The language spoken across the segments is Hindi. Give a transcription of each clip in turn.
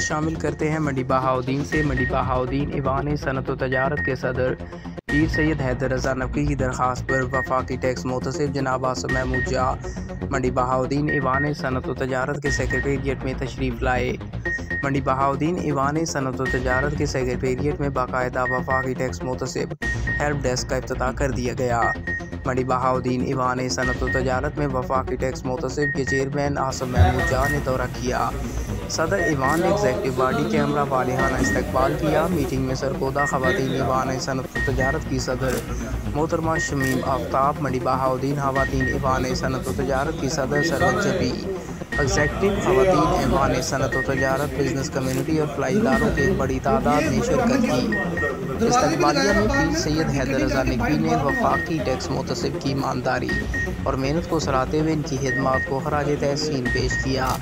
शामिल करते हैं मंडी बहाउद्दीन से। मंडी बहाउद्दीन ईवान सनअत व तजारत के सदर पीर सैयद हैदर रज़ा नकवी की दरख्वास्त पर वफाकी टैक्स मोहतसिब जनाब आसिम महमूद जाह मंडी बहाउद्दीन ईवान सनअत व तजारत के सेक्रेटेरिएट में तशरीफ़ लाए। मंडी बहाउद्दीन ईवान सनअत व तजारत के सेक्रेटेरिएट में बाकायदा वफाकी टैक्स मोहतसिब हेल्प डेस्क का इफ्तिताह कर दिया गया। मंडी बहाउद्दीन ईवान सनअत व तजारत में वफाकी टैक्स मोहतसिब के चेयरमैन आसिम महमूद जाह ने दौरा किया। सदर ईवान ने एग्जेक्टिव बॉडी के हमरा वालिहाना इस्तकबाल किया। मीटिंग में सरगोदा खवातीन ईवान सनअत व तजारत की सदर मोहतरमा शमीम आफ्ताब, मंडी बहाउद्दीन खवातीन ईवान सनअत व तजारत की सदर सरवत जबी, एग्जेक्टिव खवातीन ईवान सनअत व तजारत, बिजनेस कम्युनिटी और फलाई इदारों की एक बड़ी तादाद ने शिरकत की। इस्तकबालिया में पीर सैयद हैदर रज़ा नकवी ने वफाकी टैक्स मोहतसिब की ईमानदारी और मेहनत को सराहते हुए इनकी खिदमात को खराज तहसीन पेश किया।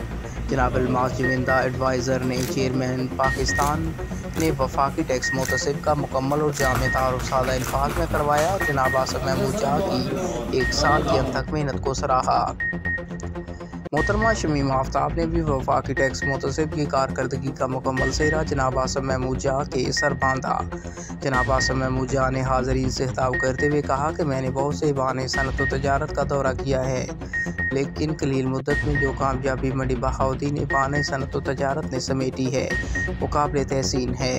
जनाब अल्मास जुमिंदा एडवाइज़र ने चेयरमैन पाकिस्तान ने वफाकी टैक्स मोहतसिब का मुकम्मल और जामे तारुफ सादा अल्फाज में करवाया और जनाब आसिम महमूद जाह की 1 साल की अनथक मेहनत को सराहा। मोहतरमा शमीम आफ्ताब ने भी वफाकी टैक्स मोहतसिब की कारकर्दगी का मुकम्मल सेहरा जनाब आसिम महमूद जाह के सर बांधा। जनाब आसिम महमूद जाह ने हाज़रीन से खिताब करते हुए कहा कि मैंने बहुत से ईवान सनअत व तजारत का दौरा किया है, लेकिन कलील मुद्दत में जो कामयाबी मंडी बहाउद्दीन ईवान सनअत व तजारत ने समेटी है वो काबिल तहसीन है।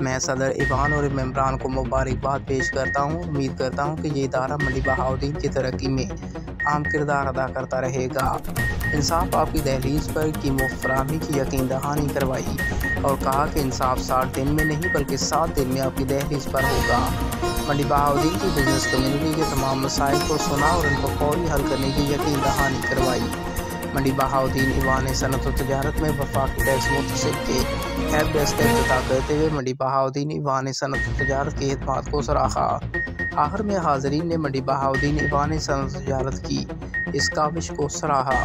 मैं सदर ईवान और मेम्बरान को मुबारकबाद पेश करता हूँ। उम्मीद करता हूँ कि ये इदारा मंडी बहाउद्दीन की तरक्की में अहम किरदार अदा करता रहेगा। इंसाफ आपकी दहलीज पर की मुफ्त फराहमी की यकीन दहानी करवाई और कहा कि इंसाफ 60 दिन में नहीं बल्कि 7 दिन में आपकी दहलीज पर होगा। मंडी बहाउद्दीन की बिजनेस कम्युनिटी के तमाम मसाइल को सुना और उनको फौरी हल करने की यकीन दहानी करवाई। मंडी बहाउद्दीन ईवान सनअत व तजारत में वफाकी टैक्स मोहतसिब के हेल्प डेस्क का इफ्तिताह करते हुए मंडी बहाउद्दीन ईवान सनअत व तजारत की खिदमात को सराहा। आखिर में हाज़रीन ने मंडी बहाउद्दीन ईवान सनअत व तजारत की इस काविश को सराहा।